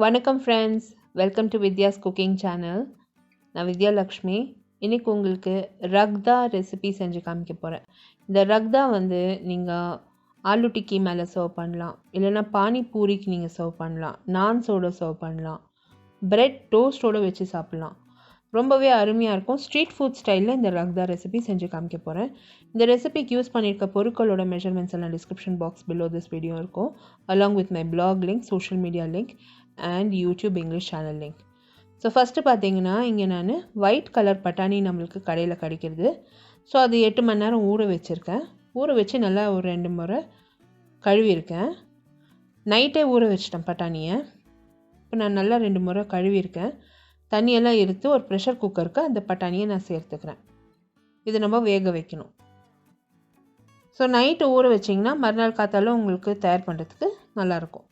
வணக்கம் friends, welcome to Vidya's cooking channel. நான் வித்யாலக்ஷ்மி. இன்றைக்கி உங்களுக்கு ரக்தா ரெசிபி செஞ்சு காமிக்க போகிறேன். இந்த ரக்தா வந்து நீங்கள் ஆலு டிக்கி மேலே சர்வ் பண்ணலாம், இல்லைனா பானி பூரிக்கு நீங்கள் சர்வ் பண்ணலாம், நான்ஸோடு சர்வ் பண்ணலாம், பிரெட் டோஸ்ட்டோடு வச்சு சாப்பிட்லாம். ரொம்பவே அருமையாக இருக்கும். ஸ்ட்ரீட் ஃபுட் ஸ்டைலில் இந்த ரக்தா ரெசிபி செஞ்சு காமிக்க போகிறேன். இந்த ரெசிபிக்கு யூஸ் பண்ணியிருக்க பொருட்களோட மெஷர்மெண்ட்ஸ் எல்லாம் description box below this video இருக்கும், along with my blog link, social media link and YouTube English channel link. So first பார்த்தீங்கன்னா, இங்கே நான் ஒயிட் கலர் பட்டாணி நம்மளுக்கு கடையில் கிடைக்கிறது. ஸோ அது 8 மணி நேரம் ஊற வச்சுருக்கேன். ஊற வச்சு நல்லா ஒரு 2 முறை கழுவியிருக்கேன். நைட்டே ஊற வச்சிட்டேன் பட்டாணியை. இப்போ நான் நல்லா 2 முறை கழுவியிருக்கேன். தண்ணியெல்லாம் எடுத்து ஒரு ப்ரெஷர் குக்கருக்கு அந்த பட்டாணியை நான் சேர்த்துக்கிறேன். இது நம்ம வேக வைக்கணும். ஸோ நைட்டு ஊற வச்சிங்கன்னா மறுநாள் காத்தாலும் உங்களுக்கு தயார் பண்ணுறதுக்கு நல்லாயிருக்கும்.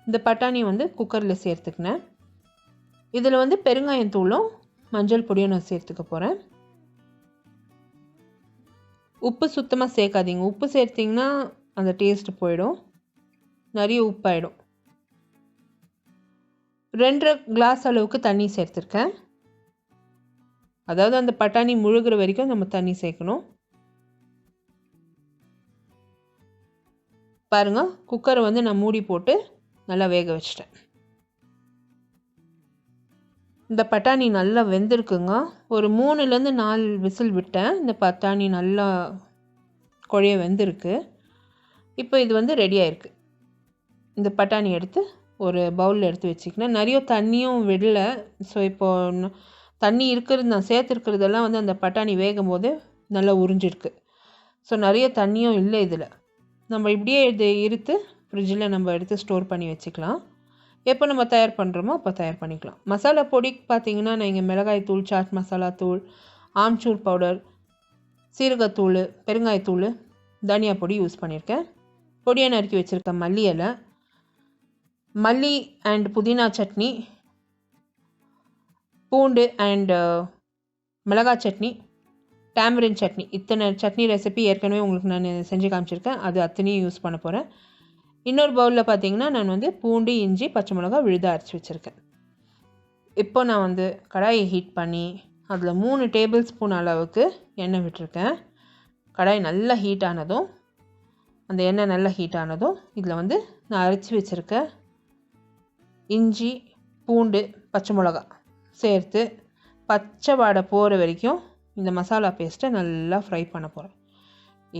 இந்த பட்டாணி வந்து குக்கரில் சேர்த்துக்கினேன். இதில் வந்து பெருங்காயம் தூளும் மஞ்சள் பொடியும் நான் சேர்த்துக்க போகிறேன். உப்பு சுத்தமாக சேர்க்காதீங்க. உப்பு சேர்த்திங்கன்னா அந்த டேஸ்ட்டு போயிடும், நிறைய உப்பாயிடும். 2.5 கிளாஸ் அளவுக்கு தண்ணி சேர்த்துருக்கேன். அதாவது அந்த பட்டாணி முழுகிற வரைக்கும் நம்ம தண்ணி சேர்க்கணும். பாருங்கள், குக்கரை வந்து நான் மூடி போட்டு நல்லா வேக வச்சிட்டேன். இந்த பட்டாணி நல்லா வெந்திருக்குங்க. ஒரு 3லேருந்து 4 விசில் விட்டேன். இந்த பட்டாணி நல்லா குழைய வெந்திருக்கு. இப்போ இது வந்து ரெடி ஆயிருக்கு. இந்த பட்டாணி எடுத்து ஒரு பவுலில் எடுத்து வச்சுக்கினேன். நிறைய தண்ணியும் விடலை. ஸோ இப்போது தண்ணி இருக்கிறது நான் சேர்த்துருக்கிறதெல்லாம் வந்து அந்த பட்டாணி வேகும் போது நல்லா உறிஞ்சிருக்கு. ஸோ நிறைய தண்ணியும் இல்லை இதில். நம்ம இப்படியே இது இருத்து ஃப்ரிட்ஜில் நம்ம எடுத்து ஸ்டோர் பண்ணி வச்சுக்கலாம். எப்போ நம்ம தயார் பண்ணுறோமோ அப்போ தயார் பண்ணிக்கலாம். மசாலா பொடிக்கு பார்த்திங்கன்னா, நான் இங்கே மிளகாய் தூள், சாட் மசாலா தூள், ஆம்ச்சூர் பவுடர், சீரகத்தூள், பெருங்காயத்தூள், தனியா பொடி யூஸ் பண்ணியிருக்கேன். பொடியை நறுக்கி வச்சுருக்கேன். மல்லி இலை, மல்லி அண்ட் புதினா சட்னி, பூண்டு அண்ட் மிளகாய் சட்னி, டேமரின் சட்னி. இத்தனை சட்னி ரெசிபி ஏற்கனவே உங்களுக்கு நான் செஞ்சு காமிச்சிருக்கேன். அது அத்தனையும் யூஸ் பண்ண போகிறேன். இன்னொரு பவுலில் பார்த்தீங்கன்னா, நான் வந்து பூண்டு, இஞ்சி, பச்சை மிளகா விழுத அரைச்சி வச்சுருக்கேன். இப்போ நான் வந்து கடாயை ஹீட் பண்ணி அதில் 3 டேபிள் ஸ்பூன் அளவுக்கு எண்ணெய் விட்டுருக்கேன். கடாய் நல்லா ஹீட் ஆனதும், அந்த எண்ணெய் நல்லா ஹீட் ஆனதும் இதில் வந்து நான் அரைச்சி வச்சுருக்க இஞ்சி, பூண்டு, பச்சை மிளகா சேர்த்து பச்சை வாடை போகிற வரைக்கும் இந்த மசாலா பேஸ்ட்டை நல்லா ஃப்ரை பண்ண போகிறேன்.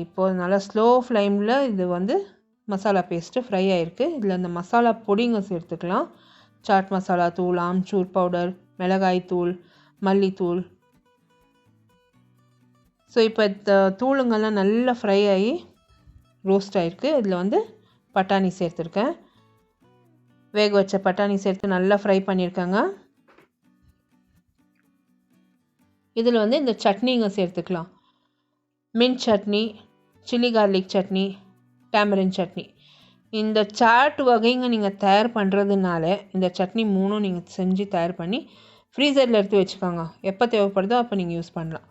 இப்போது நல்லா ஸ்லோ ஃப்ளேமில் இது வந்து மசாலா பேஸ்ட்டு ஃப்ரை ஆகிருக்கு. இதில் அந்த மசாலா பொடிங்க சேர்த்துக்கலாம். சாட் மசாலா தூள், ஆம்ச்சூர் பவுடர், மிளகாய் தூள், மல்லித்தூள். ஸோ இப்போ இந்த தூளுங்கெல்லாம் நல்லா ஃப்ரை ஆகி ரோஸ்ட் ஆகிருக்கு. இதில் வந்து பட்டாணி சேர்த்துருக்கேன். வேக வச்ச பட்டாணி சேர்த்து நல்லா ஃப்ரை பண்ணியிருக்கேங்க. இதில் வந்து இந்த சட்னிங்க சேர்த்துக்கலாம். Mint chutney, chilli garlic chutney, tamarind chutney. இந்த சாட் வகைங்க நீங்கள் தயார் பண்ணுறதுனால இந்த சட்னி 3ம் நீங்கள் செஞ்சு தயார் பண்ணி ஃப்ரீசரில் எடுத்து வச்சுக்கோங்க. எப்போ தேவைப்படுதோ அப்போ நீங்கள் யூஸ் பண்ணலாம்.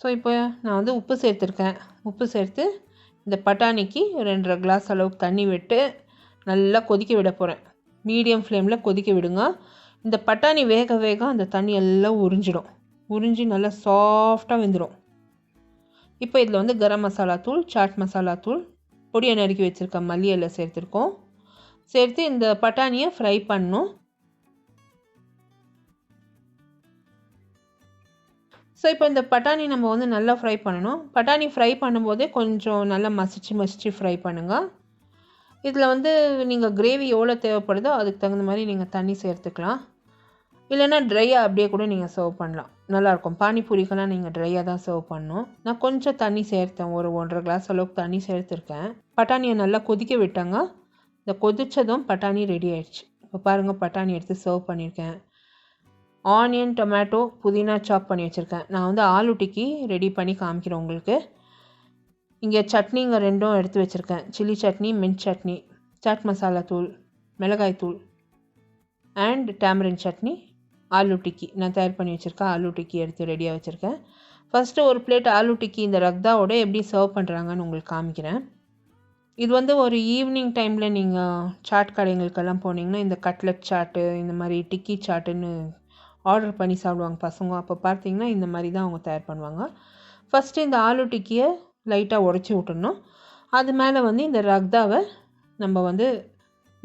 ஸோ இப்போ நான் வந்து உப்பு சேர்த்துருக்கேன். உப்பு சேர்த்து இந்த பட்டாணிக்கு 2.5 கிளாஸ் அளவுக்கு தண்ணி விட்டு நல்லா கொதிக்க விட போகிறேன். மீடியம் ஃப்ளேமில் கொதிக்க விடுங்க. இந்த பட்டாணி வேக வேக அந்த தண்ணி எல்லாம் உறிஞ்சிடும். உறிஞ்சி நல்லா சாஃப்டாக வெந்துடும். இப்போ இதில் வந்து கரம் மசாலா தூள், சாட் மசாலா தூள், பொடியை நறுக்கி வச்சுருக்க மல்லி இலை சேர்த்துருக்கோம். சேர்த்து இந்த பட்டாணியை ஃப்ரை பண்ணணும். ஸோ இப்போ இந்த பட்டாணி நம்ம வந்து நல்லா ஃப்ரை பண்ணணும். பட்டாணி ஃப்ரை பண்ணும்போதே கொஞ்சம் நல்லா மசிச்சு ஃப்ரை பண்ணுங்கள். இதில் வந்து நீங்கள் கிரேவி எவ்வளோ தேவைப்படுதோ அதுக்கு தகுந்த மாதிரி நீங்கள் தண்ணி சேர்த்துக்கலாம். இல்லைனா ட்ரையாக அப்படியே கூட நீங்கள் சர்வ் பண்ணலாம், நல்லாயிருக்கும். பானிபூரிக்கெல்லாம் நீங்கள் ட்ரையாக தான் சர்வ் பண்ணணும். நான் கொஞ்சம் தண்ணி சேர்த்தேன், ஒரு 1.5 கிளாஸ் அளவுக்கு தண்ணி சேர்த்துருக்கேன். பட்டாணியை நல்லா கொதிக்க விட்டாங்க. இந்த கொதித்ததும் பட்டாணி ரெடி ஆயிடுச்சு. இப்போ பாருங்கள், பட்டாணி எடுத்து சர்வ் பண்ணியிருக்கேன். ஆனியன், டொமேட்டோ, புதினா சாப் பண்ணி வச்சுருக்கேன். நான் வந்து ஆலு டிக்கி ரெடி பண்ணி காமிக்கிறேன் உங்களுக்கு. இங்கே சட்னிங்க 2ம் எடுத்து வச்சுருக்கேன். சில்லி சட்னி, மின்ட் சட்னி, சாட் மசாலா தூள், மிளகாய் தூள் அண்ட் டேமரின் சட்னி, ஆலு டிக்கி நான் தயார் பண்ணி வச்சுருக்கேன். ஆலு டிக்கி எடுத்து ரெடியாக வச்சுருக்கேன். ஃபஸ்ட்டு ஒரு பிளேட் ஆலு டிக்கி இந்த ரக்தாவோட எப்படி சர்வ் பண்ணுறாங்கன்னு உங்களுக்கு காமிக்கிறேன். இது வந்து ஒரு ஈவினிங் டைமில் நீங்கள் சாட் கடைங்களுக்கெல்லாம் போனீங்கன்னா இந்த கட்லெட் சாட்டு இந்த மாதிரி டிக்கி சாட்டுன்னு ஆர்டர் பண்ணி சாப்பிடுவாங்க பசங்க. அப்போ பார்த்தீங்கன்னா இந்த மாதிரி தான் அவங்க தயார் பண்ணுவாங்க. ஃபஸ்ட்டு இந்த ஆலு டிக்கியை லைட்டாக உடச்சி விட்டுடணும். அது மேலே வந்து இந்த ரக்தாவை நம்ம வந்து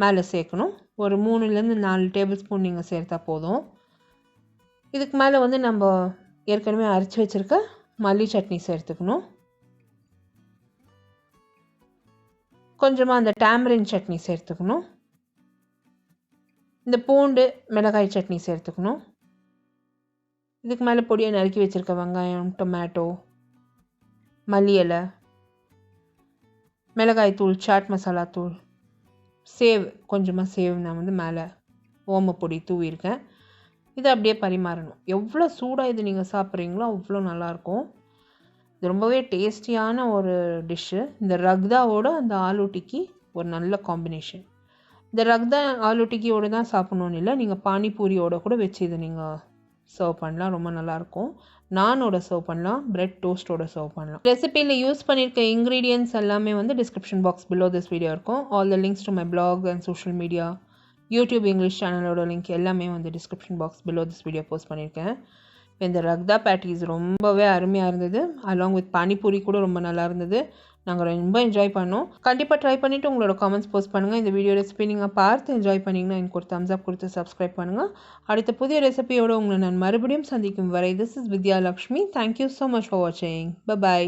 மேலே சேர்க்கணும். ஒரு 3லேருந்து 4 டேபிள் ஸ்பூன் நீங்கள் சேர்த்தா போதும். இதுக்கு மேலே வந்து நம்ம ஏற்கனவே அரைச்சி வச்சுருக்க மல்லி சட்னி சேர்த்துக்கணும். கொஞ்சமாக அந்த டேமரின் சட்னி சேர்த்துக்கணும். இந்த பூண்டு மிளகாய் சட்னி சேர்த்துக்கணும். இதுக்கு மேலே பொடியை நறுக்கி வச்சுருக்க வெங்காயம், டொமேட்டோ, மல்லி இலை, மிளகாய் தூள், சாட் மசாலா தூள், சேவ், கொஞ்சமாக சேவ் நான் வந்து மேலே ஓமப்பொடி தூவியிருக்கேன். இதை அப்படியே பரிமாறணும். எவ்வளோ சூடாக இது நீங்கள் சாப்பிட்றீங்களோ அவ்வளோ நல்லாயிருக்கும். இது ரொம்பவே டேஸ்டியான ஒரு டிஷ்ஷு. இந்த ரக்தாவோட அந்த ஆலு டிக்கி ஒரு நல்ல காம்பினேஷன். இந்த ரக்தா ஆலு டிக்கியோடு தான் சாப்பிட்ணுன்னு இல்லை, நீங்கள் பானிபூரியோட கூட வச்சு இதை நீங்கள் சர்வ் பண்ணலாம். ரொம்ப நல்லாயிருக்கும். நானோட சர்வ் பண்ணலாம், பிரெட் டோஸ்ட்டோட சர்வ் பண்ணலாம். ரெசிபியில் யூஸ் பண்ணியிருக்க இன்க்ரீடியன்ட்ஸ் எல்லாமே வந்து description box below this video இருக்கும். All the links to my blog and social media, YouTube English சேனலோட லிங்க் எல்லாமே வந்து description box below this video post பண்ணியிருக்கேன். இந்த ரக்தா பேட்டிஸ் ரொம்பவே அருமையாக இருந்தது. அலாங் வித் பானிபூரி கூட ரொம்ப நல்லா இருந்தது. நாங்கள் ரொம்ப என்ஜாய் பண்ணோம். கண்டிப்பாக ட்ரை பண்ணிவிட்டு உங்களோட காமெண்ட்ஸ் போஸ்ட் பண்ணுங்கள். இந்த வீடியோ ரெசிபி நீங்கள் பார்த்து என்ஜாய் பண்ணிங்கன்னா எனக்கு ஒரு தம்ஸ் அப் கொடுத்து சப்ஸ்கிரைப் பண்ணுங்கள். அடுத்த புதிய ரெசிபியோடு உங்களை நான் மறுபடியும் சந்திக்கும் வரை, this is Vidya Lakshmi. Thank you so much for வாட்சிங். பை.